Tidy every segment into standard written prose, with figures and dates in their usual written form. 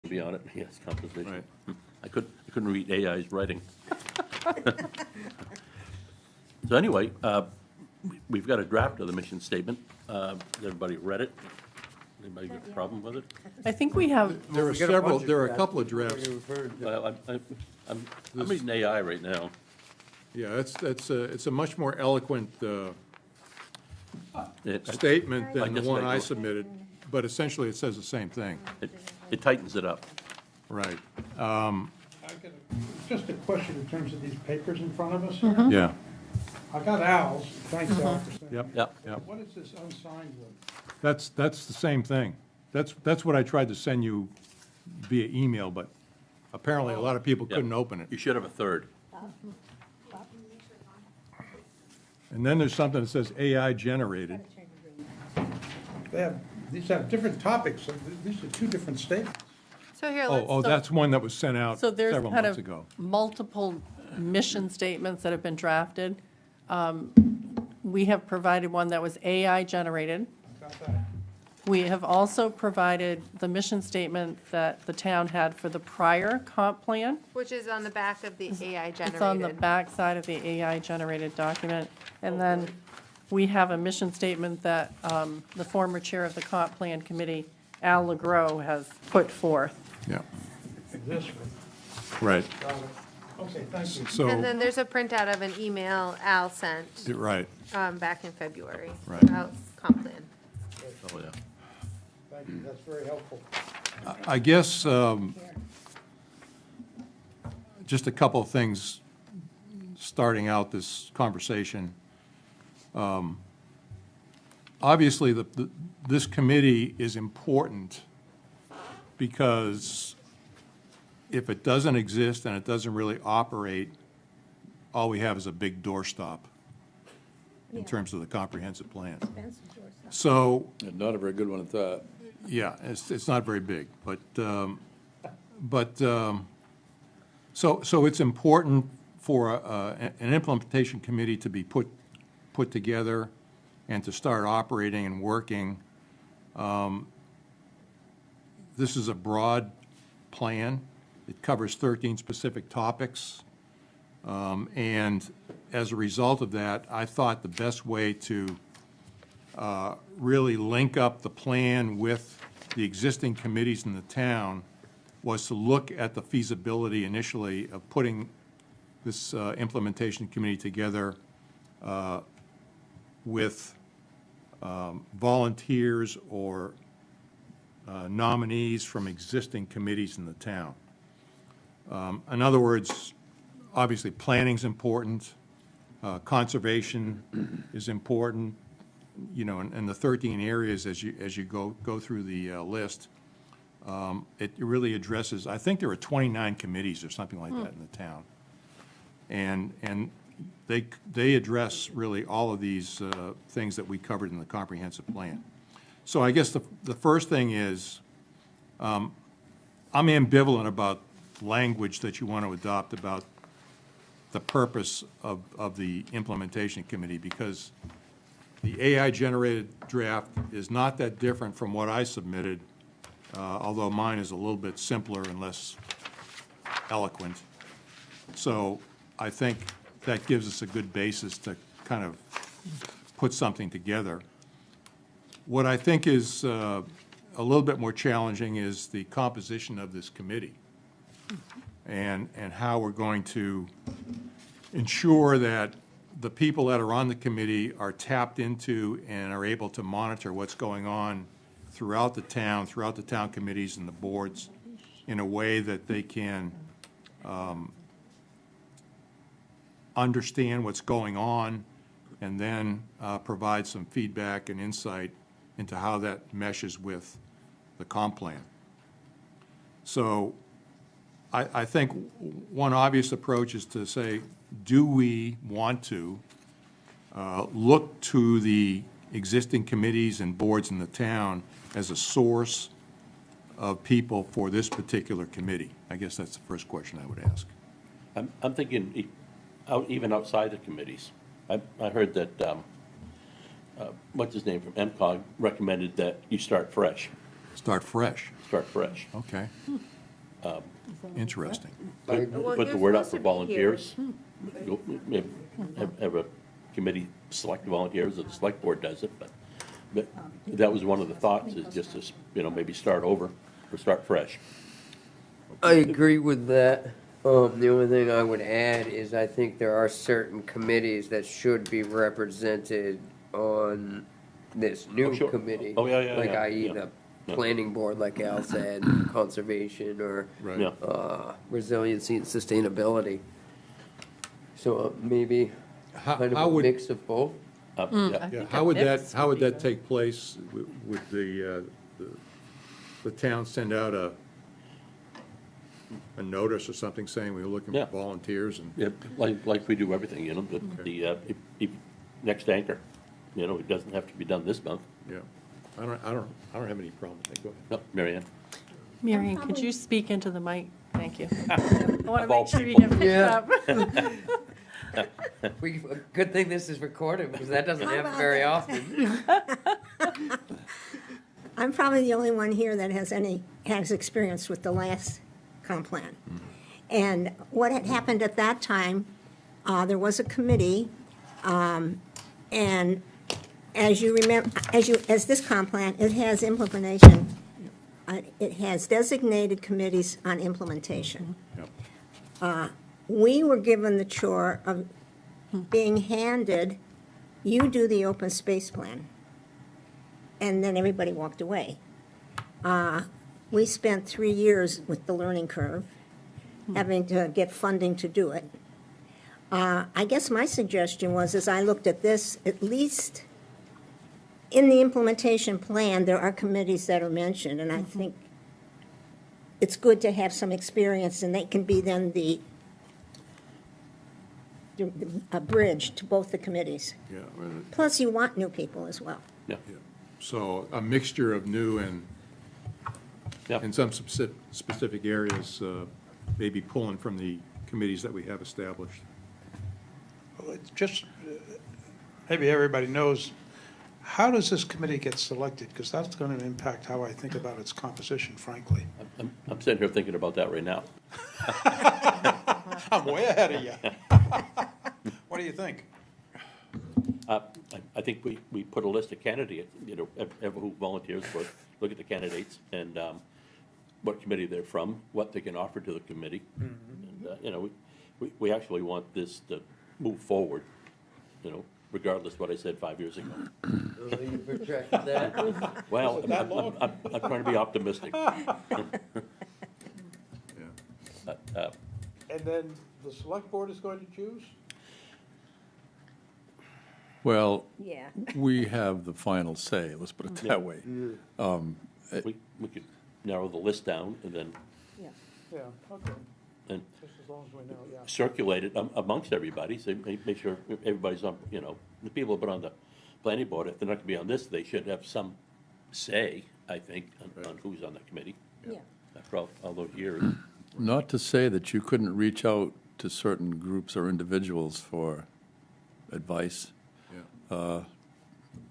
to be on it, yes, compensation. Right. I couldn't read AI's writing. So anyway, we've got a draft of the mission statement. Has everybody read it? Anybody got a problem with it? I think we have, There are We got a several, bunch of there are a drafts. couple of drafts. Well, I'm reading AI right now. Yeah, it's a much more eloquent It- statement I than the guess one I I go- submitted, but essentially it says the same thing. It tightens it up. Right. Just a question in terms of these papers in front of us. Yeah. I got Al's, thanks Al for saying. Yep. Yep. Yep. What is this unsigned with? That's the same thing. That's what I tried to send you via email, but apparently a lot of people couldn't open it. You should have a third. And then there's something that says AI generated. These have different topics, so these are two different statements. So here, let's. Oh, that's one that was sent out so there's several kind months of ago. multiple mission statements that have been drafted. We have provided one that was AI generated. Got that? We have also provided the mission statement that the town had for the prior comp plan. Which is on the back of the AI generated. It's on the back side of the AI-generated document. And then we have a mission statement that the former chair of the comp plan committee, Al LeGros, has put forth. Yeah, This one, right. got it. Okay, thank you. And So, then there's a printout of an email Al sent right, back in February. Right. About comp plan. Oh, yeah. Thank you, that's very helpful. I guess, just a couple of things starting out this conversation. Obviously, this committee is important because if it doesn't exist and it doesn't really operate, all we have is a big doorstop in terms of the comprehensive plan. So, Not a very good one at that. yeah, it's not very big, so it's important for an implementation committee to be put together and to start operating and working. This is a broad plan. It covers 13 specific topics. And as a result of that, I thought the best way to really link up the plan with the existing committees in the town was to look at the feasibility initially of putting this implementation committee together with volunteers or nominees from existing committees in the town. In other words, obviously, planning's important, conservation is important, you know, and the 13 areas as you go through the list, it really addresses, I think there are 29 committees or something like that in the town. And they address really all of these things that we covered in the comprehensive plan. So I guess the first thing is, I'm ambivalent about language that you want to adopt about the purpose of the implementation committee, because the AI-generated draft is not that different from what I submitted, although mine is a little bit simpler and less eloquent. So I think that gives us a good basis to kind of put something together. What I think is a little bit more challenging is the composition of this committee and how we're going to ensure that the people that are on the committee are tapped into and are able to monitor what's going on throughout the town committees and the boards in a way that they can understand what's going on and then provide some feedback and insight into how that meshes with the comp plan. So I think one obvious approach is to say, do we want to look to the existing committees and boards in the town as a source of people for this particular committee? I guess that's the first question I would ask. I'm thinking even outside the committees. I heard that, what's his name from MCOG recommended that you start fresh. Start fresh. Start fresh. Okay. Interesting. Put Well, put the you're word out supposed for to be here. volunteers. Go- Have a committee select volunteers, or the select board does it, but that was one of the thoughts, is just to, maybe start over, or start fresh. I agree with that. The only thing I would add is I think there are certain committees that should be represented on this Oh, new sure. committee. Oh, yeah, Like yeah, i.e. yeah. the Yeah. planning board, like Al said, conservation, or Right. Yeah. resiliency and sustainability. So maybe How kind of how a would, mix of both. Yeah. yeah, think how a would mix how would would be that take place? Would the town send out a notice or something saying we're looking Yeah. for volunteers and? Yeah, like we do everything, next anchor, it doesn't have to be done this month. Yeah, I don't have any problem with that. Go ahead. No, Mary Ann? Marion, could you speak into the mic? Thank you. I want to Of all make sure you people. get picked Yeah. up. Good thing this is recorded, because that doesn't happen very often. I'm probably the only one here that has experience with the last comp plan. And what had happened at that time, there was a committee, and as you remember, as this comp plan, it has implementation. It has designated committees on implementation. Yep. We were given the chore of being handed, you do the open space plan. And then everybody walked away. We spent 3 years with the learning curve, having to get funding to do it. I guess my suggestion was, as I looked at this, at least in the implementation plan, there are committees that are mentioned, and I think it's good to have some experience, and they can be then a bridge to both the committees. Yeah, Plus, you want new people as well. Yeah, so a mixture of new and, yeah. in some specific areas, maybe pulling from the committees that we have established. Well, it's just, maybe everybody knows, how does this committee get selected? Because that's going to impact how I think about its composition, frankly. I'm sitting here thinking about that right now. I'm way ahead of you. What do you think? I think we put a list of candidates, who volunteers for it, look at the candidates, and what committee they're from, what they can offer to the committee. And, we actually want this to move forward, regardless of what I said 5 years ago. You projected that. Well, I'm trying to be optimistic. Yeah. And then the select board is going to choose? Well, Yeah. we have the final say, let's put it that way. We could narrow the list down and then Yeah, okay, and just as long as we know, yeah. circulate it amongst everybody, so make sure everybody's on, the people who've been on the planning board, if they're not gonna be on this, they should have some say, I think, on who's on the committee. Yeah. After all those years. Not to say that you couldn't reach out to certain groups or individuals for advice, Yeah.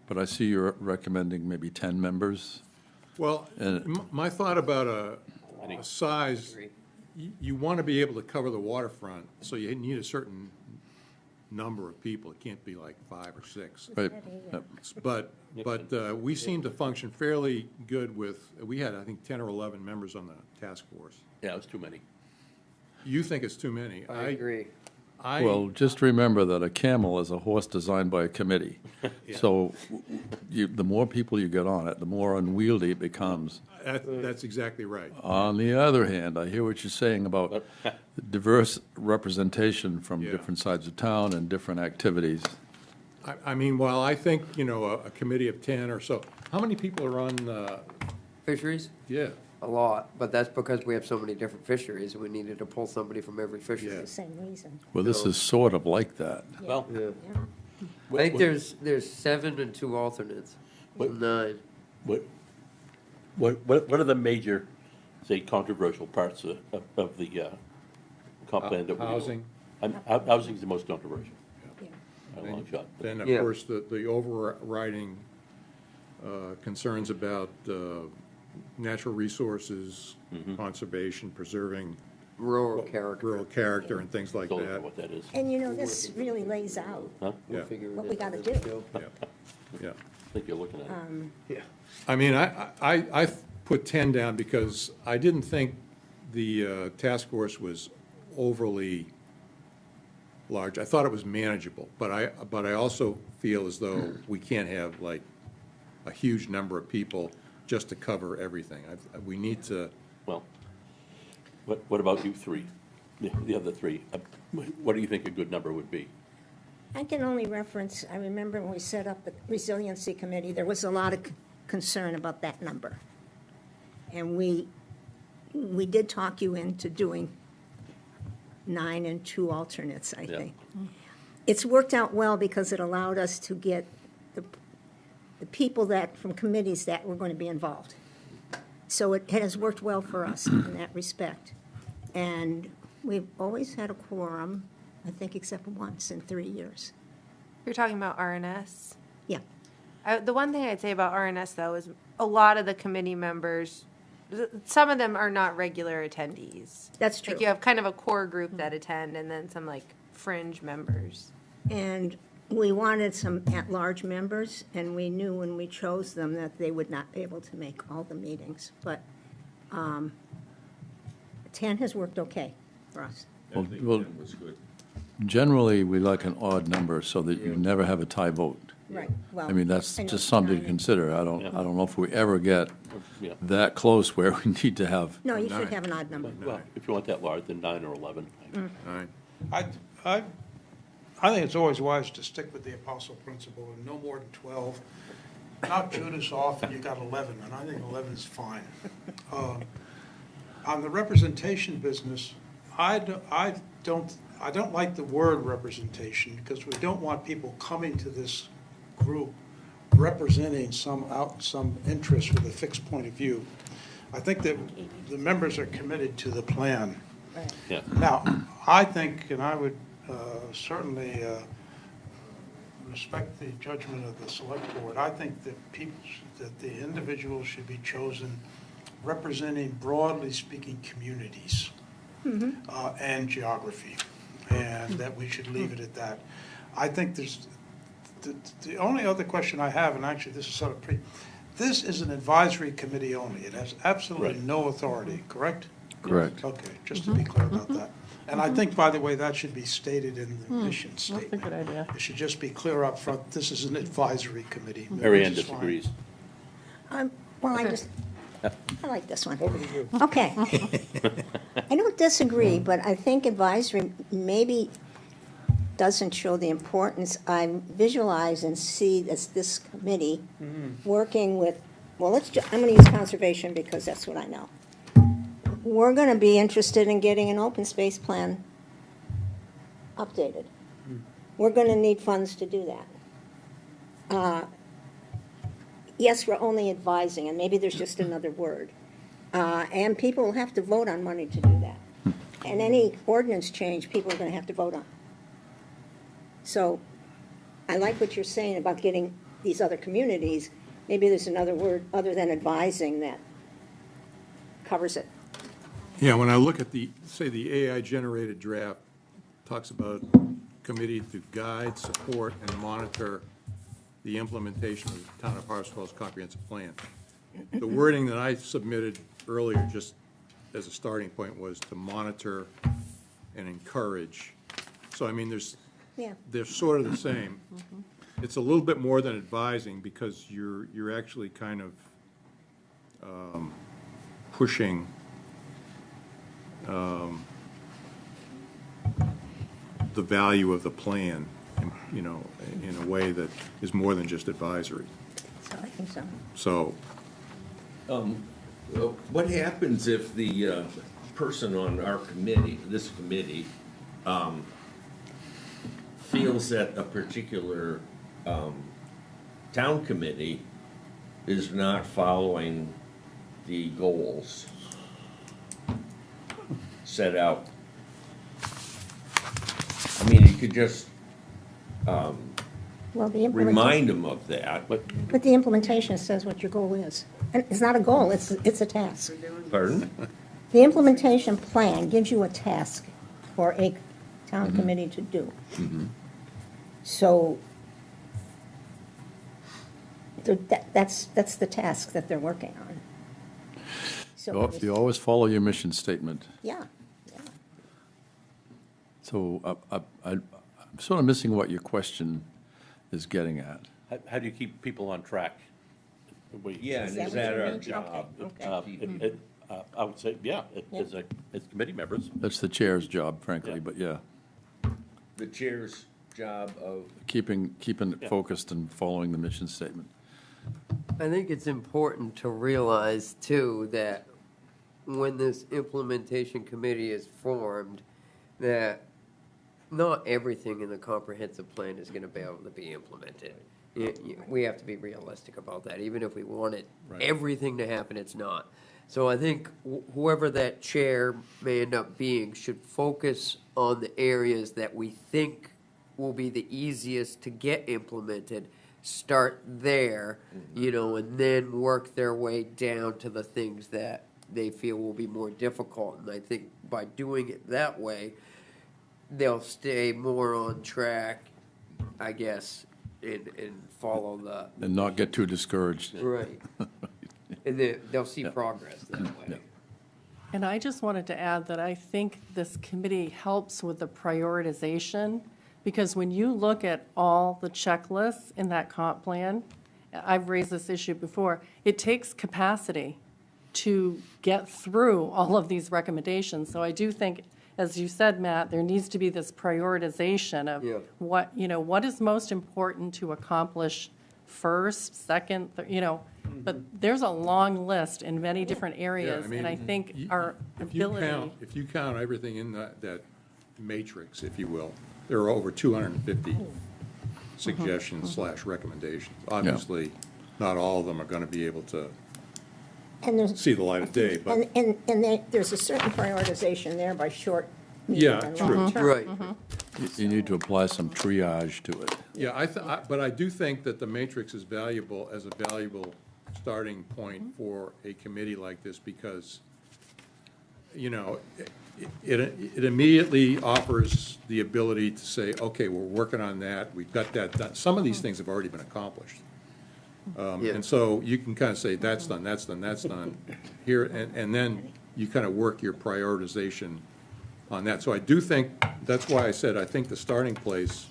but I see you're recommending maybe 10 members. Well, And- my thought about a Any- size, Agree. you want to be able to cover the waterfront, so you need a certain number of people. It can't be like 5 or 6. Right. Yep. But we seem to function fairly good with, we had, I think, 10 or 11 members on the task force. Yeah, it was too many. You think it's too many. I agree. Well, just remember that a camel is a horse designed by a committee. So the more people you get on it, the more unwieldy it becomes. That's exactly right. On the other hand, I hear what you're saying about diverse representation from Yeah. different sides of town and different activities. I mean, while I think, a committee of 10 or so, how many people are on, Fisheries? yeah, A lot, but that's because we have so many different fisheries, and we needed to pull somebody from every fishery. The same reason. Well, this is sort of like that. Well, Yeah. what- I think there's 7 and 2 alternates, What- 9. What are the major, say, controversial parts of the comp plan that we? housing. Housing's the most controversial, Yeah. by a long shot. Then, of Yeah. course, the overriding concerns about natural resources, conservation, preserving Rural character. rural character and things like Don't know that. what that is. And you know, this really lays out Huh? Yeah, what we gotta do. yeah, yeah. I think you're looking at it. Yeah. I mean, I put 10 down because I didn't think the task force was overly large. I thought it was manageable, but I also feel as though we can't have like a huge number of people just to cover everything. We need to, Well, what about you three? The other three? What do you think a good number would be? I can only reference, I remember when we set up the resiliency committee, there was a lot of concern about that number. And we did talk you into doing 9 and 2 alternates, I Yeah. think. It's worked out well because it allowed us to get the people that, from committees that were going to be involved. So it has worked well for us in that respect. And we've always had a quorum, I think except once in 3 years. You're talking about RNS? Yeah. The one thing I'd say about RNS, though, is a lot of the committee members, some of them are not regular attendees. That's true. Like, you have kind of a core group that attend, and then some, like, fringe members. And we wanted some at-large members, and we knew when we chose them that they would not be able to make all the meetings. But 10 has worked okay for us. Well, generally, we like an odd number so that you never have a tie vote. Right, well. I mean, that's I know just something to 9. consider. I don't know if we ever get Yeah. that close where we need to have, No, you 9. should have an odd number. Well, if you want that large, then 9 or 11. Nine. I think it's always wise to stick with the apostle principle and no more than 12. Knock Judas off and you got 11, and I think 11 is fine. On the representation business, I don't like the word representation because we don't want people coming to this group representing some interest with a fixed point of view. I think that the members are committed to the plan. Right. Yeah. Now, I think, and I would certainly respect the judgment of the select board, I think that that the individuals should be chosen representing, broadly speaking, communities and geography, and that we should leave it at that. I think the only other question I have, and actually this is sort of this is an advisory committee only. It has absolutely Right. no authority, correct? correct. Okay, just to be clear about that. And I think, by the way, that should be stated in the mission That's a statement. good idea. It should just be clear up front. This is an advisory committee. Mary Ann which is fine. disagrees. Well, I like this one. Okay. I don't disagree, but I think advisory maybe doesn't show the importance. I visualize and see this committee working with, well, I'm going to use conservation because that's what I know. We're going to be interested in getting an open space plan updated. We're going to need funds to do that. Yes, we're only advising, and maybe there's just another word. And people will have to vote on money to do that. And any ordinance change, people are going to have to vote on. So I like what you're saying about getting these other communities. Maybe there's another word other than advising that covers it. Yeah, when I look at the AI-generated draft, talks about committee to guide, support, and monitor the implementation of the Town of Hartsville's comprehensive plan. The wording that I submitted earlier, just as a starting point, was to monitor and encourage. So, I mean, Yeah. they're sort of the same. It's a little bit more than advising because you're actually kind of pushing the value of the plan, you know, in a way that is more than just advisory. So I think so. So, What happens if the person on our committee, this committee, feels that a particular town committee is not following the goals set out? I mean, you could just Well, the implementation, remind them of that. But but the implementation says what your goal is. And it's not a goal, it's a task. Pardon? The implementation plan gives you a task for a town committee to do. So that's the task that they're working on. So, You always follow your mission statement. yeah, yeah. So I'm sort of missing what your question is getting at. how do you keep people on track? Yeah, and is Is that what that you our mean? job? Okay. I would say, yeah, as committee members. That's the chair's job, frankly, Yeah. but yeah, The chair's job of, keeping it Yeah. focused and following the mission statement. I think it's important to realize too that when this implementation committee is formed, that not everything in the comprehensive plan is gonna be able to be implemented. We have to be realistic about that. Even if we wanted everything to happen, it's not. So I think whoever that chair may end up being should focus on the areas that we think will be the easiest to get implemented. Start there, and then work their way down to the things that they feel will be more difficult. And I think by doing it that way, they'll stay more on track, I guess, and follow the. And not get too discouraged. Right. And they'll see progress that way. And I just wanted to add that I think this committee helps with the prioritization, because when you look at all the checklists in that comp plan, I've raised this issue before, it takes capacity to get through all of these recommendations. So I do think, as you said, Matt, there needs to be this prioritization of Yeah. what is most important to accomplish first, second, but there's a long list in many different areas, I mean, and I think our If you ability. count, if you count everything in that matrix, if you will, there are over 250 suggestions slash recommendations. Obviously, not all of them are gonna be able to And there's, see the light of day, but, there's a certain prioritization there by short, Yeah, medium, and true. long term. Right. You need to apply some triage to it. yeah, but I do think that the matrix is valuable as a valuable starting point for a committee like this, because, it immediately offers the ability to say, okay, we're working on that, we've got that done. Some of these things have already been accomplished. Yeah. And so you can kind of say, that's done, that's done, that's done, here, and then you kind of work your prioritization on that. So I do think, that's why I said, I think the starting place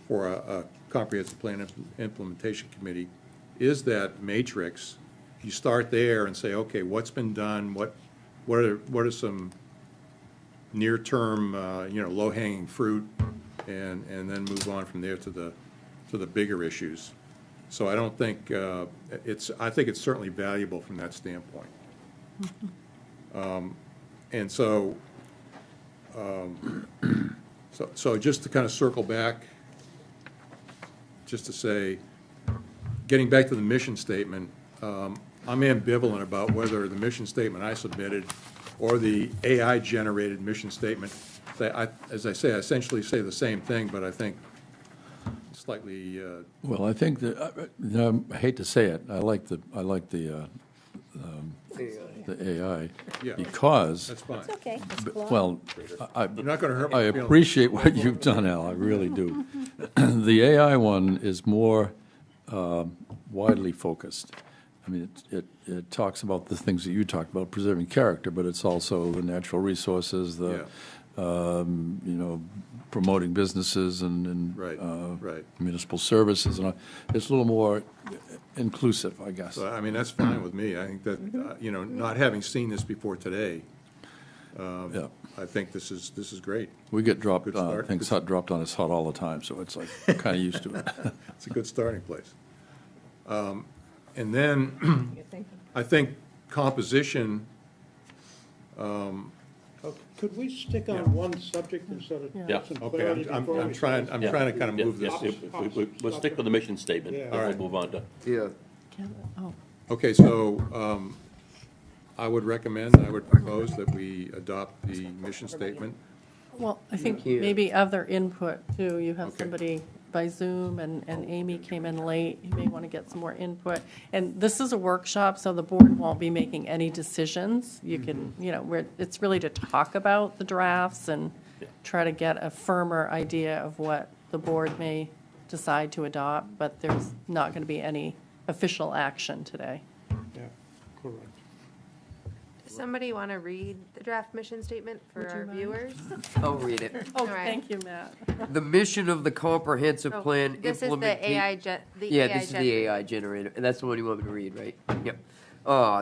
for a comprehensive plan implementation committee is that matrix. You start there and say, okay, what's been done, what are some near-term, low-hanging fruit, and then move on from there to the bigger issues. So I don't think, I think it's certainly valuable from that standpoint. And so, so just to kind of circle back, just to say, getting back to the mission statement, I'm ambivalent about whether the mission statement I submitted or the AI-generated mission statement, as I say, I essentially say the same thing, but I think slightly, Well, I think that, I hate to say it, I like the AI, Yeah. because, that's fine. It's okay, it's flawed. well, You're not gonna hurt my I feelings. appreciate what you've done, Al, I really do. The AI one is more widely focused. I mean, it talks about the things that you talked about, preserving character, but it's also the natural resources, promoting businesses and Right, right. municipal services, and all. It's a little more inclusive, I guess. So, I mean, that's fine with me. I think that, not having seen this before today, Yeah, I think this is great. we get dropped, Good start. things dropped on us hot all the time, so it's like, kind of used to it. It's a good starting place. And then, You're thinking. I think composition, Could we stick on one subject instead of Yeah. get some okay, clarity I'm before we- trying to kind of move this. We'll stick with the mission statement, Yeah. and All we'll right. move on to, Yeah. Oh, Okay, so, I would propose that we adopt the mission statement. well, I think Yeah. maybe other input too. You have Okay. somebody by Zoom, and Amy came in late. You may want to get some more input. And this is a workshop, so the board won't be making any decisions. You can, it's really to talk about the drafts and try to get a firmer idea of what the board may decide to adopt, but there's not going to be any official action today. Yeah, correct. Does somebody want to read the draft mission statement for Would you our mind? viewers? I'll read it. Oh, All right. thank you, Matt. The mission of the comprehensive Oh, plan This is the AI, Yeah, this is the AI generator, and that's the one you want me to read, right? Yep.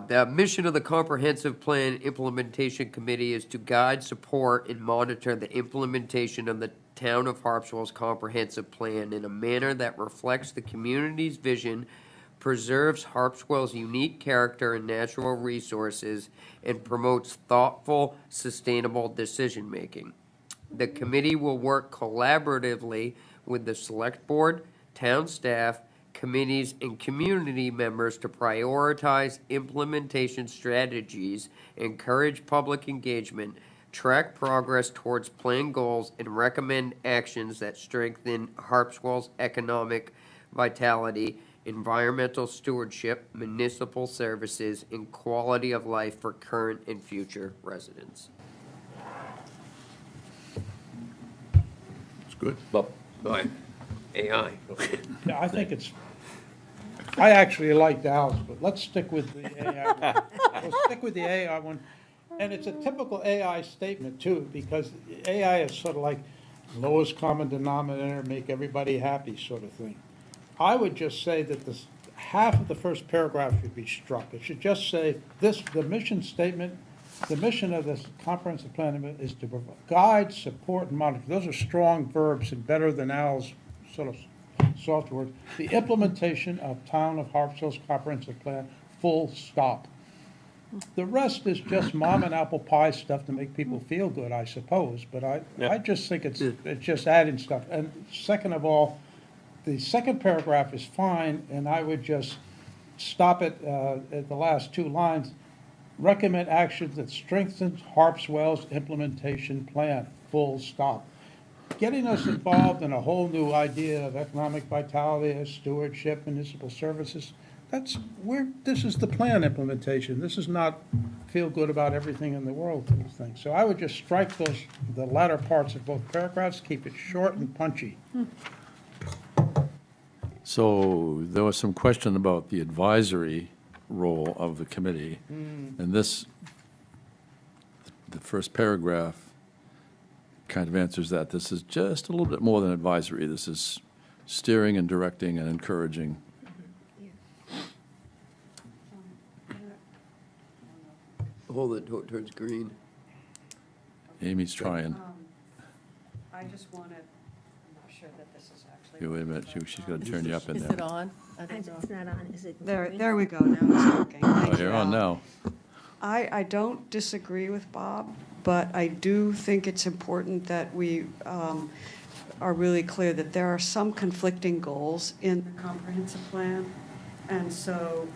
The mission of the Comprehensive Plan Implementation Committee is to guide, support, and monitor the implementation of the Town of Harpswell's comprehensive plan in a manner that reflects the community's vision, preserves Harpswell's unique character and natural resources, and promotes thoughtful, sustainable decision-making. The committee will work collaboratively with the Select Board, town staff, committees, and community members to prioritize implementation strategies, encourage public engagement, track progress towards plan goals, and recommend actions that strengthen Harpswell's economic vitality, environmental stewardship, municipal services, and quality of life for current and future residents. It's good. Bob? Right. AI. Yeah, I actually liked Al's, but let's stick with the AI. We'll stick with the AI one. And it's a typical AI statement too, because AI is sort of like lowest common denominator, make everybody happy sort of thing. I would just say that this, half of the first paragraph should be struck. It should just say the mission statement, the mission of this comprehensive plan is to provide, guide, support, and monitor. Those are strong verbs and better than Al's sort of soft words. The implementation of Town of Harpswell's comprehensive plan, full stop. The rest is just mom and apple pie stuff to make people feel good, I suppose, but I just think it's just adding stuff. And second of all, the second paragraph is fine, and I would just stop it at the last two lines. Recommend actions that strengthens Harpswell's implementation plan, full stop. Getting us involved in a whole new idea of economic vitality, stewardship, municipal services, this is the plan implementation. This is not feel good about everything in the world thing. So I would just strike the latter parts of both paragraphs, keep it short and punchy. So there was some question about the advisory role of the committee. And the first paragraph kind of answers that. This is just a little bit more than advisory. This is steering and directing and encouraging. Hold it till it turns green. Amy's trying. I just wanted, I'm not sure that this is actually. Wait a minute, she's going to turn you up in Is there. it on? I don't know. It's not on, is it? There we go, now it's working. Oh, Thank you, you're on Al. now. I don't disagree with Bob, but I do think it's important that we are really clear that there are some conflicting goals in the comprehensive plan. And so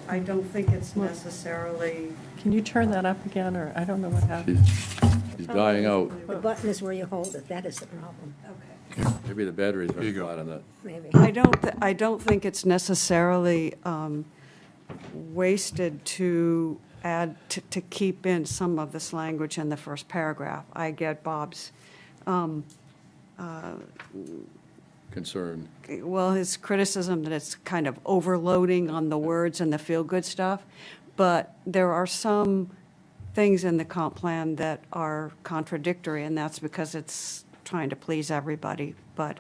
I don't think it's necessarily, Can you turn that up again, or I don't know what happened? She's dying out. The button is where you hold it, that is the problem, okay. Maybe the battery's very flat on that. maybe. I don't think it's necessarily wasted to add, to keep in some of this language in the first paragraph. I get Bob's, Concern. well, his criticism that it's kind of overloading on the words and the feel-good stuff, but there are some things in the comp plan that are contradictory, and that's because it's trying to please everybody. But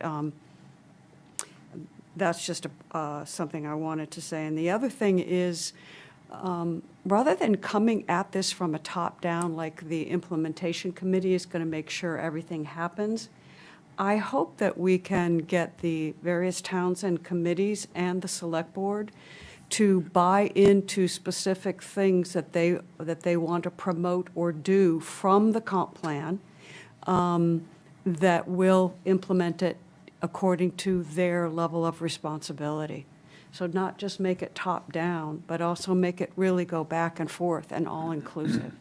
that's just something I wanted to say. And the other thing is, rather than coming at this from a top-down, like the implementation committee is going to make sure everything happens, I hope that we can get the various towns and committees and the select board to buy into specific things that they want to promote or do from the comp plan, that will implement it according to their level of responsibility. So not just make it top-down, but also make it really go back and forth and all-inclusive,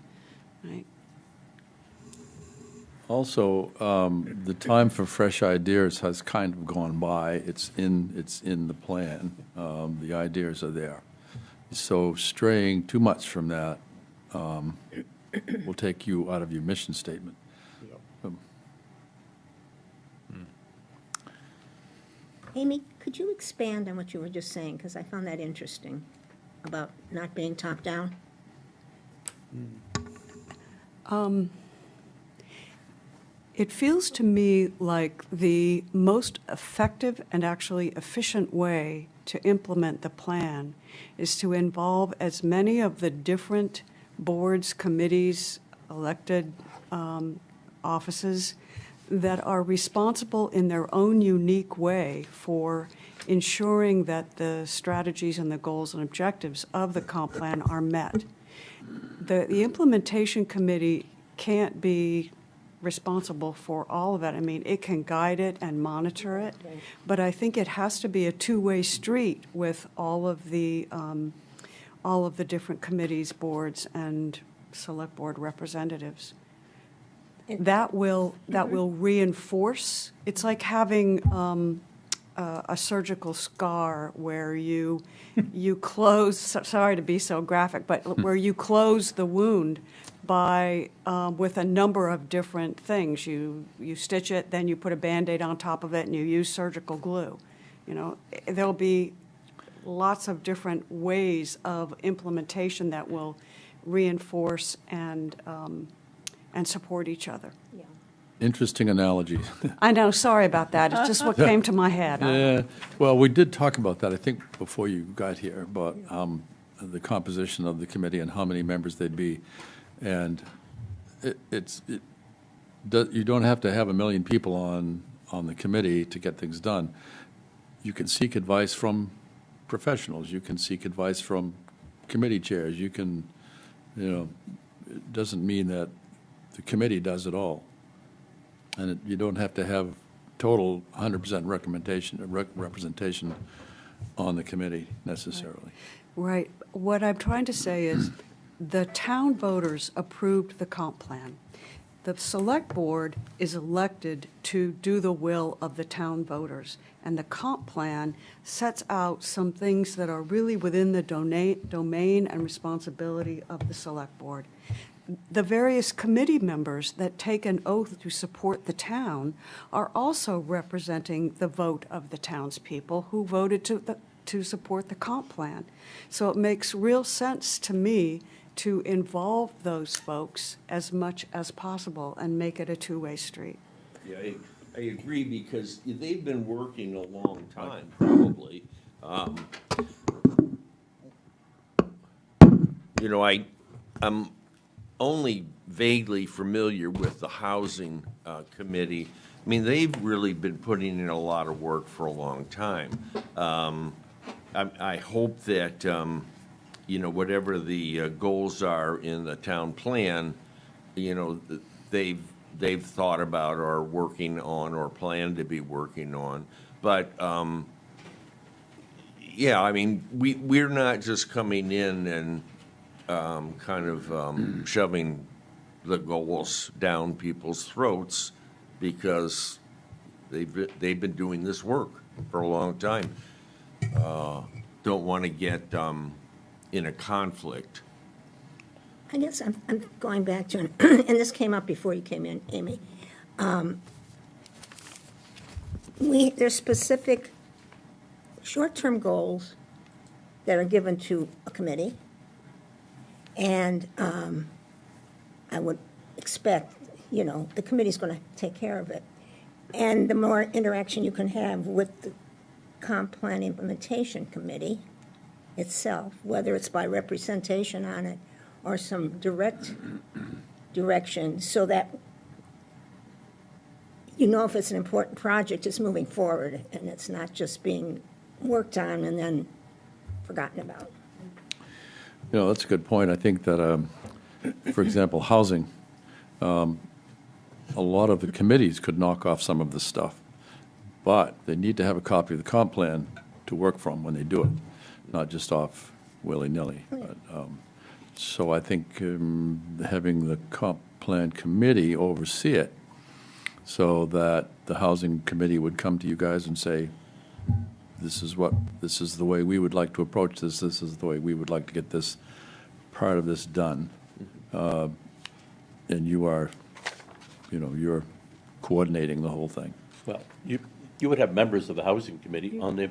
right? Also, the time for fresh ideas has kind of gone by. It's in the plan. The ideas are there. So straying too much from that will take you out of your mission statement. Amy, could you expand on what you were just saying? Because I found that interesting about not being top-down. It feels to me like the most effective and actually efficient way to implement the plan is to involve as many of the different boards, committees, elected offices that are responsible in their own unique way for ensuring that the strategies and the goals and objectives of the comp plan are met. The implementation committee can't be responsible for all of it. I mean, it can guide it and monitor it, but I think it has to be a two-way street with all of the different committees, boards, and select board representatives. That will reinforce. It's like having a surgical scar where you close. Sorry to be so graphic, but where you close the wound by with a number of different things. You stitch it, then you put a Band-Aid on top of it, and you use surgical glue. You know, there'll be lots of different ways of implementation that will reinforce and support each other. Yeah. Interesting analogy. I know, sorry about that. It's just what came to my head. Yeah, well, we did talk about that, I think, before you got here, about the composition of the committee and how many members they'd be. And you don't have to have 1 million people on the committee to get things done. You can seek advice from professionals. You can seek advice from committee chairs. You can, it doesn't mean that the committee does it all. And you don't have to have total 100% representation on the committee necessarily. Right. What I'm trying to say is the town voters approved the comp plan. The select board is elected to do the will of the town voters. And the comp plan sets out some things that are really within the domain and responsibility of the select board. The various committee members that take an oath to support the town are also representing the vote of the townspeople who voted to support the comp plan. So it makes real sense to me to involve those folks as much as possible and make it a two-way street. Yeah, I agree, because they've been working a long time, probably. I'm only vaguely familiar with the housing committee. I mean, they've really been putting in a lot of work for a long time. I hope that, whatever the goals are in the town plan, they've thought about or are working on or plan to be working on. But, we're not just coming in and shoving the goals down people's throats, because they've been doing this work for a long time. Don't want to get in a conflict. I guess I'm going back to, and this came up before you came in, Amy. There's specific short-term goals that are given to a committee, and I would expect, the committee's going to take care of it. And the more interaction you can have with the comp plan implementation committee itself, whether it's by representation on it or some direct direction, so that if it's an important project, it's moving forward and it's not just being worked on and then forgotten about. That's a good point. I think that, for example, housing, a lot of the committees could knock off some of this stuff, but they need to have a copy of the comp plan to work from when they do it, not just off willy-nilly. So I think having the comp plan committee oversee it so that the housing committee would come to you guys and say, this is the way we would like to approach this, this is the way we would like to get this part of this done. And you're coordinating the whole thing. Well, you would have members of the housing committee on the,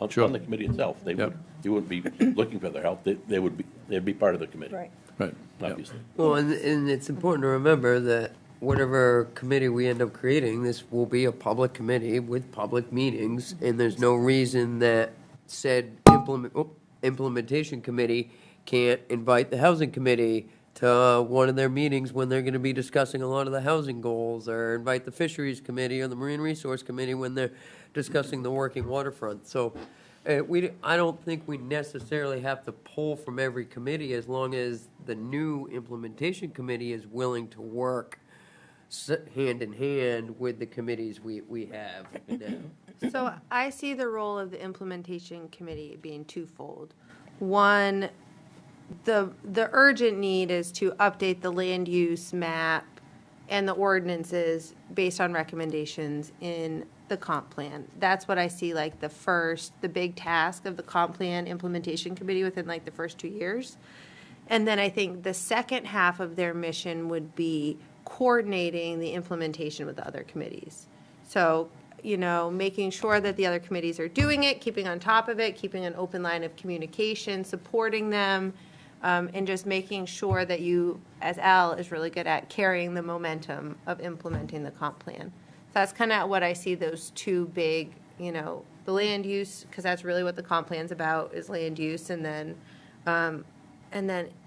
Sure. on the committee itself. Yep. You wouldn't be looking for their help. They'd be part of the committee. Right. Right. Yep. Obviously. Well, and it's important to remember that whatever committee we end up creating, this will be a public committee with public meetings, and there's no reason that said implementation committee can't invite the housing committee to one of their meetings when they're going to be discussing a lot of the housing goals, or invite the fisheries committee or the marine resource committee when they're discussing the working waterfront. So I don't think we necessarily have to pull from every committee as long as the new implementation committee is willing to work hand in hand with the committees we have now. So I see the role of the implementation committee being twofold. One, the urgent need is to update the land use map and the ordinances based on recommendations in the comp plan. That's what I see like the big task of the comp plan implementation committee within like the first 2 years. And then I think the second half of their mission would be coordinating the implementation with the other committees. So, making sure that the other committees are doing it, keeping on top of it, keeping an open line of communication, supporting them, and just making sure that you, as Al is really good at, carrying the momentum of implementing the comp plan. So that's kind of what I see those two big, the land use, because that's really what the comp plan's about, is land use, and then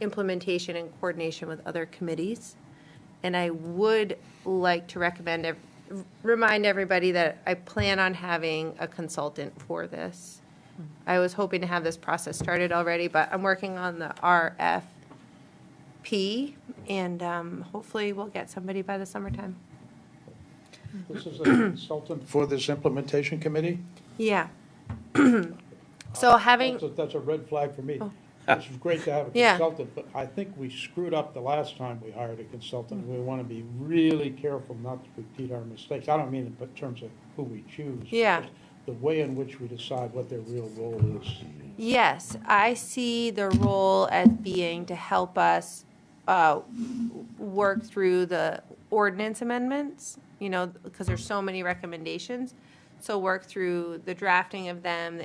implementation and coordination with other committees. And I would like to remind everybody that I plan on having a consultant for this. I was hoping to have this process started already, but I'm working on the RFP, and hopefully we'll get somebody by the summertime. This is a consultant for this implementation committee? Yeah. So having, That's a red flag for me. It's great to have a Yeah. consultant, but I think we screwed up the last time we hired a consultant. We want to be really careful not to repeat our mistakes. I don't mean in terms of who we choose. Yeah. Just the way in which we decide what their real role is. yes, I see the role as being to help us work through the ordinance amendments, because there's so many recommendations. So work through the drafting of them,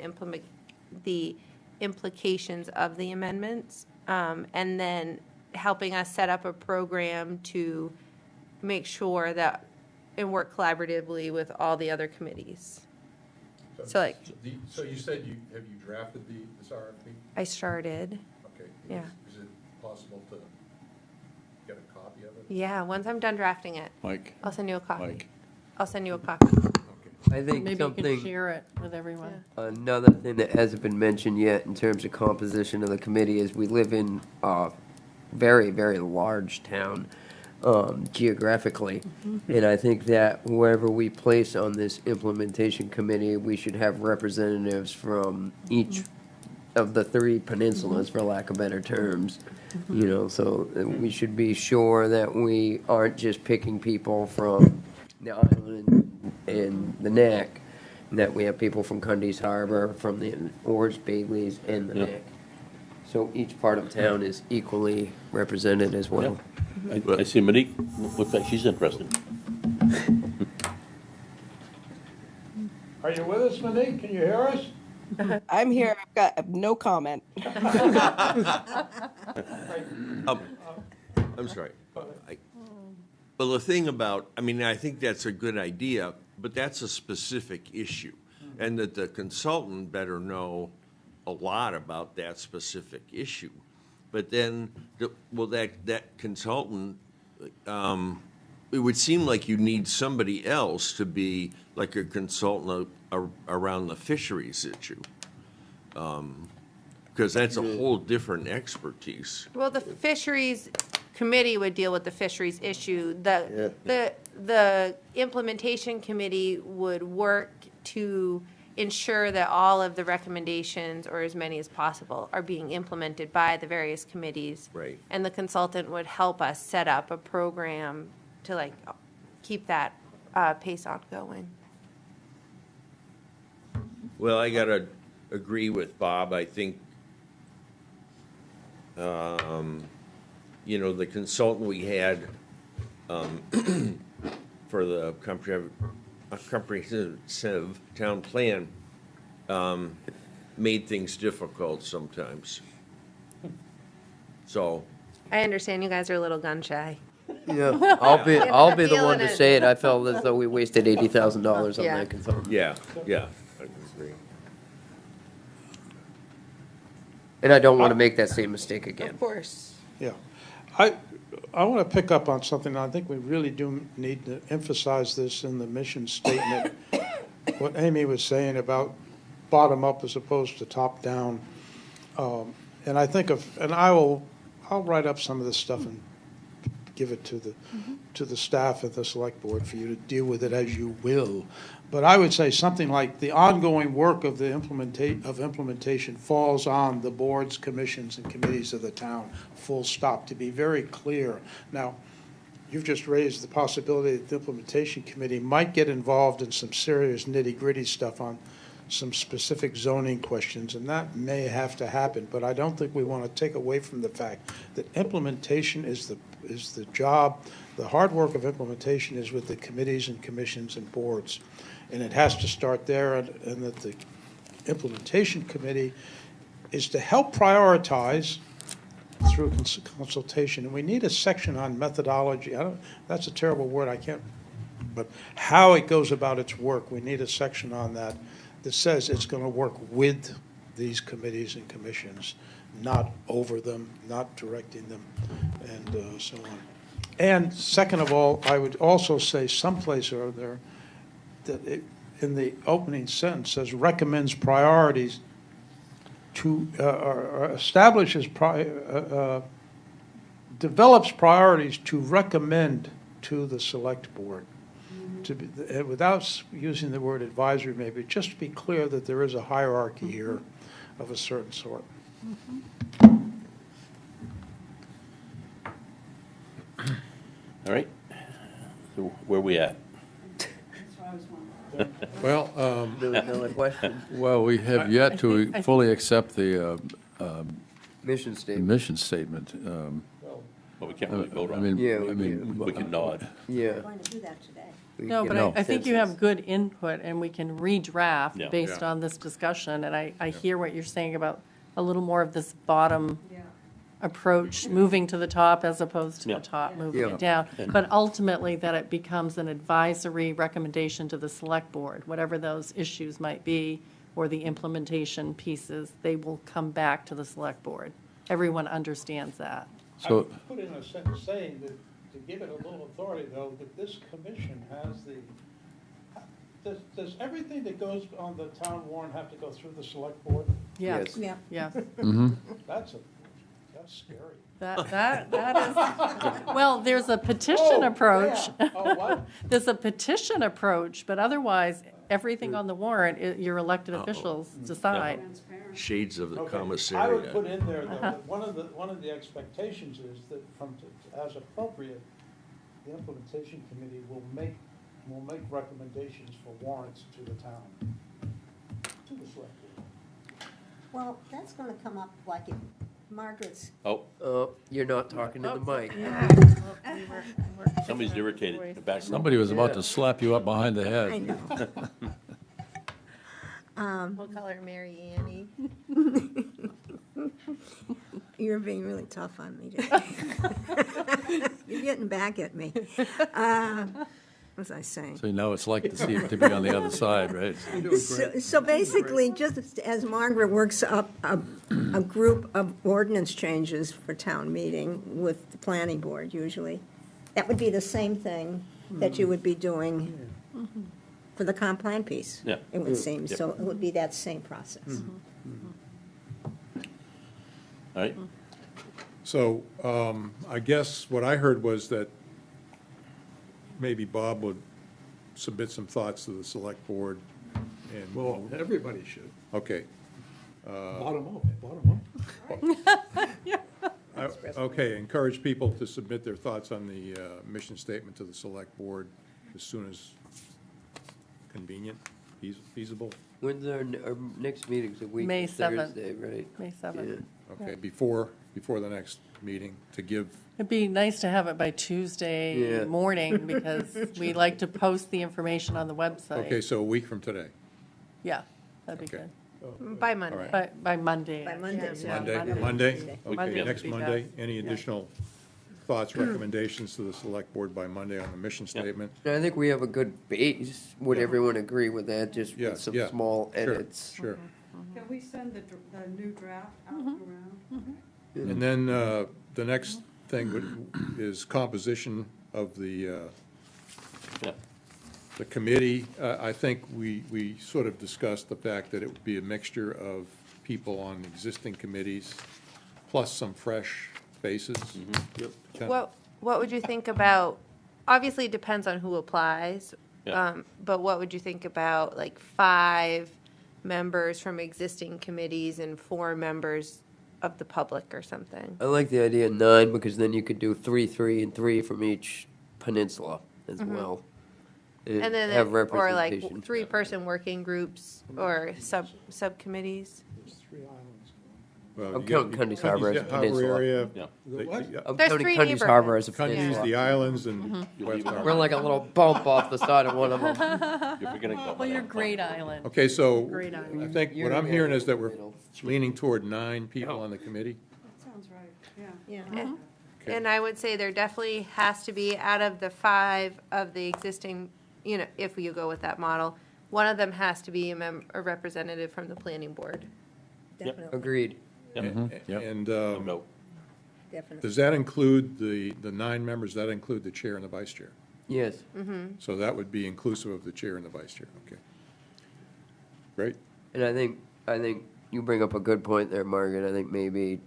the implications of the amendments, and then helping us set up a program to make sure that and work collaboratively with all the other committees. So like, So you said have you drafted this RFP? I started. Okay. Yeah. Is it possible to get a copy of it? Yeah, once I'm done drafting it, Mike, I'll send you a copy. Mike. I'll send you a copy. I think Maybe you something. can share it with everyone. Another thing that hasn't been mentioned yet in terms of composition of the committee is we live in a very, very large town geographically. And I think that whoever we place on this implementation committee, we should have representatives from each of the three peninsulas, for lack of better terms. So we should be sure that we aren't just picking people from the island and the Neck, that we have people from Cundy's Harbor, from the Oars, Baileys, and the Neck. So each part of town is equally represented as well. I see Monique, looks like she's interested. Are you with us, Monique? Can you hear us? I'm here. I've got no comment. I'm sorry. Well, the thing about, I think that's a good idea, but that's a specific issue. And that the consultant better know a lot about that specific issue. But then, that consultant, it would seem like you need somebody else to be like a consultant around the fisheries issue. Because that's a whole different expertise. Well, the fisheries committee would deal with the fisheries issue. The implementation committee would work to ensure that all of the recommendations, or as many as possible, are being implemented by the various committees. Right. And the consultant would help us set up a program to keep that pace ongoing. Well, I gotta agree with Bob. I think, the consultant we had for the comprehensive town plan made things difficult sometimes. So, I understand you guys are a little gun shy. Yeah, I'll be the one Feeling to it. say it. I felt as though we wasted $80,000 on Yeah. that consultant. yeah, I agree. And I don't want to make that same mistake again. Of course. Yeah. I want to pick up on something. I think we really do need to emphasize this in the mission statement. What Amy was saying about bottom up as opposed to top down. And I think I'll write up some of this stuff and give it to the staff at the select board for you to deal with it as you will. But I would say something like the ongoing work of the implementation falls on the boards, commissions, and committees of the town, full stop, to be very clear. Now, you've just raised the possibility that the implementation committee might get involved in some serious nitty-gritty stuff on some specific zoning questions, and that may have to happen, but I don't think we want to take away from the fact that implementation is the job. The hard work of implementation is with the committees and commissions and boards, and it has to start there, and that the implementation committee is to help prioritize through consultation, and we need a section on methodology. That's a terrible word, I can't, but how it goes about its work, we need a section on that says it's going to work with these committees and commissions, not over them, not directing them, and so on. And second of all, I would also say someplace or there that it, in the opening sentence, says recommends priorities to, or establishes, develops priorities to recommend to the select board. To be, without using the word advisory, maybe, just to be clear that there is a hierarchy here of a certain sort. All right, so where we at? Well, Really another question. Well, we have yet to fully accept the Mission statement. mission statement. Well, we can't really vote I on it. mean, Yeah, I mean, We can nod. Yeah. We're going to do that today. we No, get but No. I think you have consensus. good input, and we can redraft Yeah. based Yeah. on this discussion, and I hear what you're saying about a little more of this bottom approach, moving to the top as opposed to Yeah. the top, moving Yeah. it down. And- But ultimately, that it becomes an advisory recommendation to the select board, whatever those issues might be, or the implementation pieces, they will come back to the select board. Everyone understands that. I So- would put in a sentence saying that, to give it a little authority, though, that this commission has does everything that goes on the town warrant have to go through the select board? Yes, Yeah. yes. That's scary. That is, well, there's a petition approach. Yeah. Oh, what? There's a petition approach, but otherwise, everything on the warrant, your elected officials decide. Shades of the Okay. I would commissariat. put in there, though, that one of the expectations is that as appropriate, the implementation committee will make recommendations for warrants to the town, to the select board. Well, that's going to come up like in Margaret's. Oh, You're not talking to the mic. somebody's irritated in the back. somebody was about to slap you up behind the I head. know. We'll call her Mary Annie. You're being really tough on me today. You're getting back at me. What was I saying? So now it's like to see it to be on the other side, right? So basically, just as Margaret works up a group of ordinance changes for town meeting with the planning board usually, that would be the same thing that you would be doing for the comp plan piece. Yeah. It would seem, Yeah. so it would be that same process. All right, so I guess what I heard was that maybe Bob would submit some thoughts to the select board and. Well, everybody should. Okay. Bottom up. Okay, encourage people to submit their thoughts on the mission statement to the select board, as soon as convenient, feasible? When's our next meeting's a week May from 7th. Thursday, right? May 7th. Okay, before the next meeting, to give, It'd be nice to have it by Tuesday Yeah. morning, because we like to post the information on the website. okay, so a week from today. Yeah, that'd be Okay. good. By Monday. right. By Monday. By Monday. Yeah, Monday? Monday Okay, would next be Monday. best. Any additional thoughts, recommendations to the select board by Monday on the mission statement? And I think we have a good base. Would everyone agree with that, just Yeah, with some yeah, small sure, edits? Sure. Can we send the new draft out around? And then the next thing is composition of Yeah. the committee. I think we sort of discussed the fact that it would be a mixture of people on existing committees, plus some fresh faces. Yep. Kind of- What would you think about, obviously it depends on who applies, Yeah. but what would you think about like 5 members from existing committees and 4 members of the public or something? I like the idea of 9, because then you could do 3, 3, and 3 from each peninsula as well. And then, have or representation. like 3-person working groups or subcommittees? Well, I'm you counting got- Cundy's Harbor as a peninsula. area. Yeah. I'm There's counting 3 Cundy's Harbor as a neighborhoods. Cundy's, peninsula. the islands, and You'll West leave it. Harbor. We're like a little bump off the side of one of them. You're forgetting about Well, you're that. Great Island. Okay, so Great island. I think what I'm hearing is that we're leaning toward 9 people on the committee. That sounds right, yeah. Yeah. Okay. And I would say there definitely has to be, out of the 5 of the existing, if you go with that model, one of them has to be a representative from the planning board. Definitely, Agreed. Yep. And No. definitely. does that include the 9 members, does that include the chair and the vice chair? Yes. So that would be inclusive of the chair and the vice chair, okay. Great. And I think you bring up a good point there, Margaret. I think maybe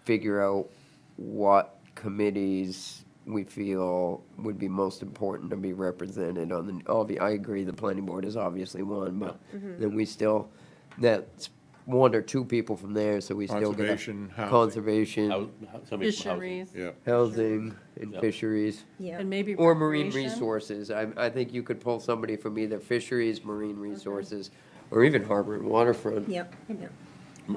figure out what committees we feel would be most important to be represented on I agree, the planning board is obviously one, but then we still, that's 1 or 2 people from there, so we still get Conservation, housing. conservation, Fisheries, Yeah. housing, and Yep. fisheries. Yeah. and maybe Or marine recreation. resources. I think you could pull somebody from either fisheries, marine resources, or even harbor and waterfront. Yep, yep.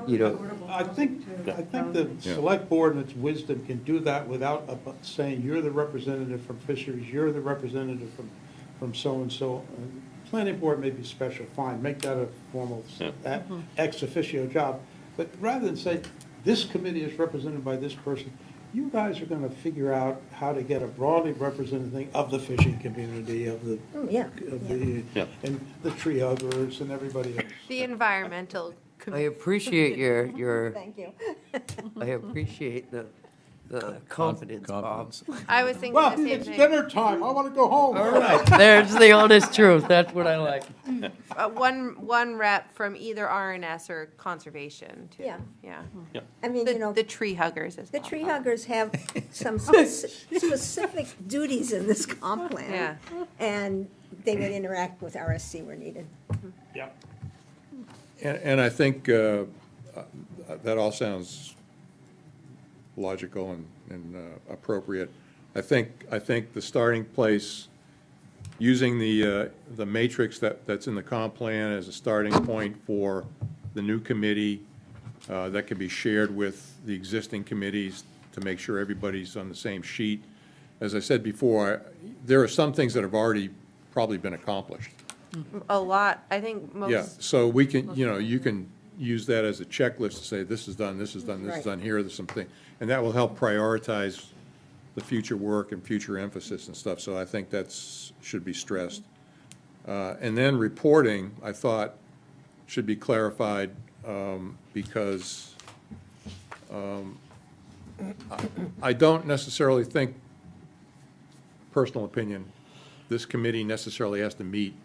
You know, I think the select board in its wisdom can do that without saying, you're the representative from fisheries, you're the representative from so-and-so. Planning board may be special, fine, make that a formal ex officio job. But rather than say, this committee is represented by this person, you guys are gonna figure out how to get a broadly represented thing of the fishing community, of the, Oh, yeah. Yeah. and the tree huggers and everybody else. The environmental I appreciate your, Thank you. I appreciate the confidence, Bob. Confidence. I was thinking Well, the same it's thing. dinner time, I wanna go home. All right, there's the honest truth. That's what I like. One rep from either RNS or conservation too. Yeah. Yeah. I mean, you know, The tree huggers as the well. tree huggers have some specific duties in this comp plan. Yeah. And they would interact with RSC where needed. Yeah. And I think that all sounds logical and appropriate. I think the starting place, using the matrix that's in the comp plan as a starting point for the new committee, that can be shared with the existing committees to make sure everybody's on the same sheet. As I said before, there are some things that have already probably been accomplished. A lot, I think most. Yeah, so we can, you can use that as a checklist to say, this is done, this is done, this is Right. done, here are some things. And that will help prioritize the future work and future emphasis and stuff, so I think should be stressed. And then reporting, I thought, should be clarified, because I don't necessarily think, personal opinion, this committee necessarily has to meet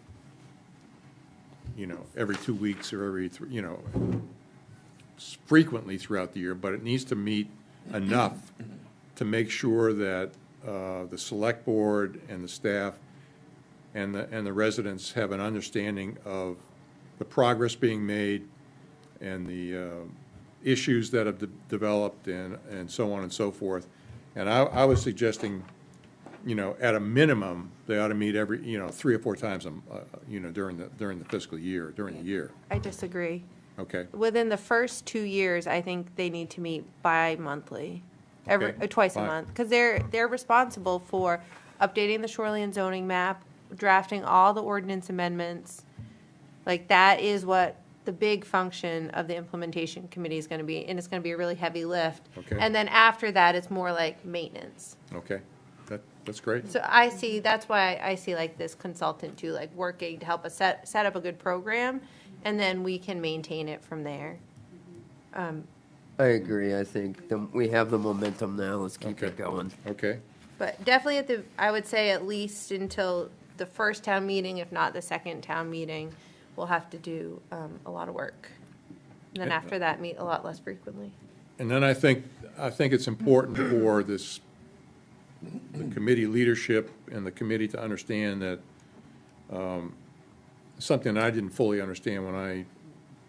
every 2 weeks or every, frequently throughout the year, but it needs to meet enough to make sure that the select board and the staff and the residents have an understanding of the progress being made and the issues that have developed and so on and so forth. And I was suggesting at a minimum, they ought to meet every, 3 or 4 times, during the fiscal year, during the year. I disagree. Okay? Within the first 2 years, I think they need to meet bi-monthly, Okay, twice a fine. month. Because they're responsible for updating the shoreline zoning map, drafting all the ordinance amendments. Like, that is what the big function of the implementation committee is going to be, and it's going to be a really heavy lift. Okay. And then after that, it's more like maintenance. Okay, that's great. So that's why I see like this consultant too, like working to help us set up a good program, and then we can maintain it from there. I agree. I think we have the momentum now. Let's keep it going. Okay, But definitely I would say at least until the first town meeting, if not the second town meeting, we'll have to do a lot of work. And then after that, meet a lot less frequently. and then I think it's important for the committee leadership and the committee to understand that, something I didn't fully understand when I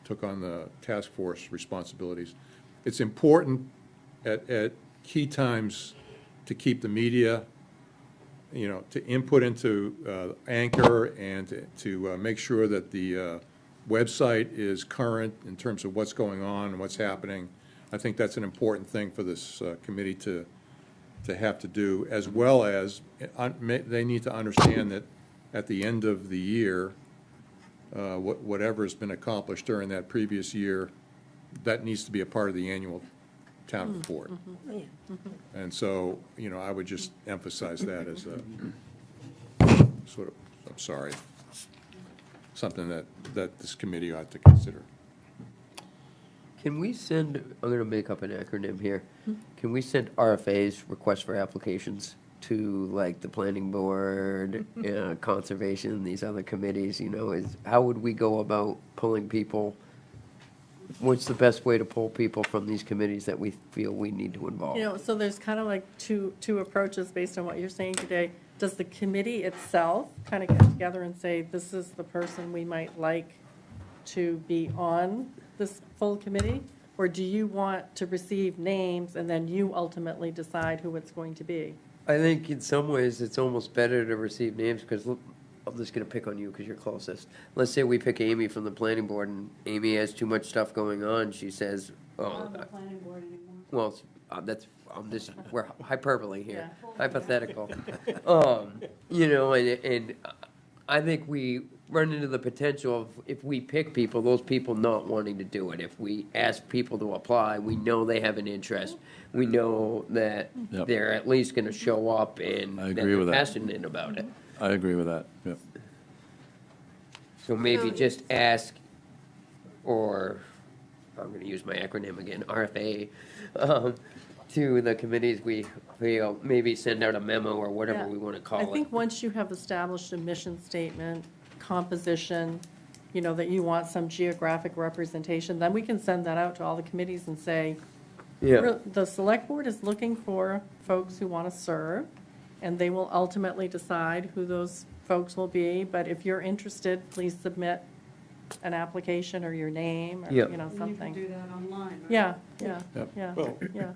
took on the task force responsibilities. It's important at key times to keep the media, to input into Anchor and to make sure that the website is current in terms of what's going on and what's happening. I think that's an important thing for this committee to have to do, as well as they need to understand that at the end of the year, whatever's been accomplished during that previous year, that needs to be a part of the annual town report. And so, I would just emphasize that as a sort of, I'm sorry, something that this committee ought to consider. Can we send, I'm going to make up an acronym here. Can we send RFAs, requests for applications, to like the planning board, conservation, these other committees, how would we go about pulling people? What's the best way to pull people from these committees that we feel we need to involve? So there's kind of like two approaches based on what you're saying today. Does the committee itself kind of get together and say, this is the person we might like to be on this full committee? Or do you want to receive names and then you ultimately decide who it's going to be? I think in some ways it's almost better to receive names because I'm just going to pick on you because you're closest. Let's say we pick Amy from the planning board and Amy has too much stuff going on. She says, planning board anymore. well, we're hyperbole here, hypothetical. And I think we run into the potential of if we pick people, those people not wanting to do it. If we ask people to apply, we know they have an interest. We know that Yep. they're at least going to show up and I that agree they're with that. passionate about it. I agree with that, yeah. So maybe just ask, or I'm going to use my acronym again, RFA, to the committees. We'll maybe send out a memo or whatever Yeah. we want to call I it. think once you have established a mission statement, composition, that you want some geographic representation, then we can send that out to all the committees and say, Yeah. the select board is looking for folks who want to serve, and they will ultimately decide who those folks will be. But if you're interested, please submit an application or your name, or, Yep. You can something. do that online, right? Yeah, Yep. Well, yeah.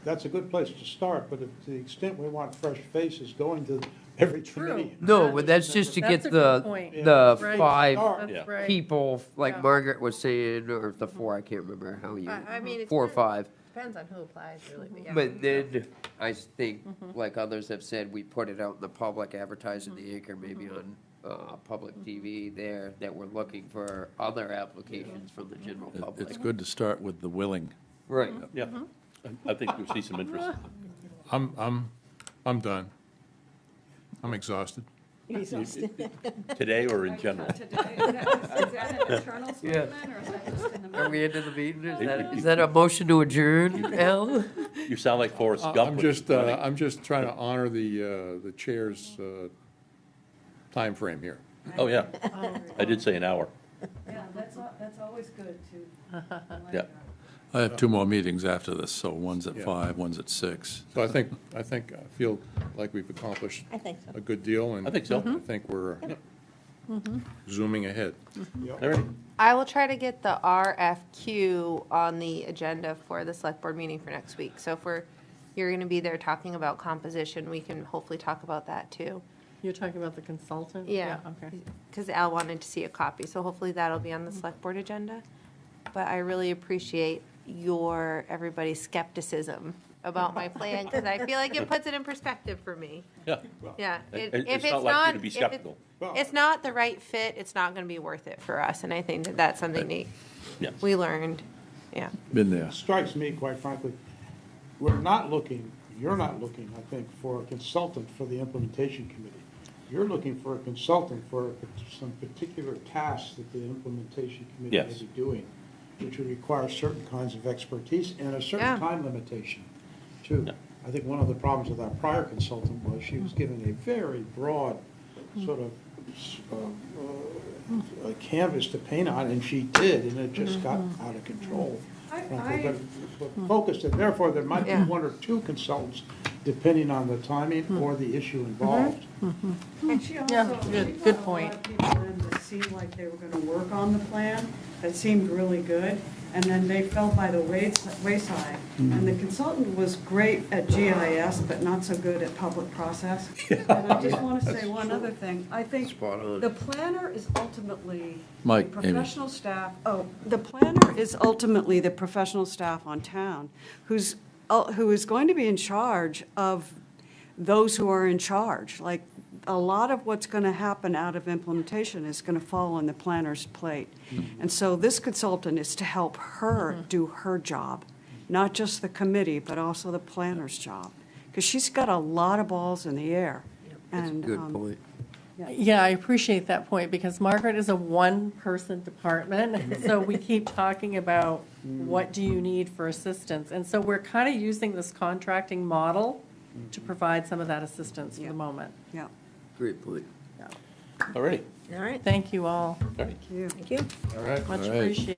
That's a good place to start, but to the extent we want fresh faces going to every committee. No, but that's just to That's get a good point. the Right. 5 Start. That's right. people, like Yeah. Margaret was saying, or the 4, I can't remember how you, I mean, it's 4 or 5. Depends on who applies, really, but yeah. But then, I think, like others have said, we put it out in the public, advertise in the Anchor, maybe on public TV there, that we're looking for other applications from the general public. It's good to start with the willing. Right. Yeah, I think you'll see some interest. I'm done. I'm exhausted. Today or in general? Today, is that an internal Yeah. statement, or is that just in the? Are we into the meeting? Is that a motion to adjourn, Al? You sound like Forrest Gump. I'm when he's just, running. I'm just trying to honor the chair's timeframe here. Oh, yeah. I did say an hour. Yeah, that's always good to. I like Yeah. that. I have 2 more meetings after this, so one's at Yeah. 5, one's at 6. So I feel like we've accomplished I think so. a good deal, and I think so. I think we're zooming ahead. All right. I will try to get the RFQ on the agenda for the select board meeting for next week. So if we're you're going to be there talking about composition, we can hopefully talk about that too. You're talking about the consultant? Yeah. Okay. Because Al wanted to see a copy, so hopefully that'll be on the select board agenda. But I really appreciate everybody's skepticism about my plan, because I feel like it puts it in perspective for me. Yeah. Yeah. It's not like you to be skeptical. It's not the right fit, it's not going to be worth it for us, and I think that that's something that Yes. we learned, yeah. Been there. Strikes me, quite frankly, you're not looking, I think, for a consultant for the implementation committee. You're looking for a consultant for some particular tasks that the implementation committee may Yes. be doing, which would require certain kinds of expertise and a Yeah. certain time limitation, too. Yeah. I think one of the problems with our prior consultant was she was given a very broad sort of a canvas to paint on, and she did, and it just got out of control. frankly. But focused, and therefore there might be Yeah. one or two consultants, depending on the timing or the issue involved. And she Yeah, also, good- she good brought a point. lot of people in that seemed like they were gonna work on the plan, that seemed really good, and then they fell by the wayside. And the consultant was great at GIS, but not so good at public process. And I just wanna say one other thing, I think Spot on. the planner is ultimately Mike, the Amy. professional staff, the planner is ultimately the professional staff on town, who is going to be in charge of those who are in charge. Like, a lot of what's going to happen out of implementation is going to fall on the planner's plate. And so this consultant is to help her do her job, not just the committee, but also the planner's job. Because she's got a lot of balls in the air. That's a And, good point. Yeah, I appreciate that point, because Margaret is a one-person department, so we keep talking about what do you need for assistance? And so we're kind of using this contracting model to provide some of that assistance for Yeah. the moment. Yeah, Great point. All righty. All right, Thank you all, All right. you. thank you. All right. much All right. appreciated.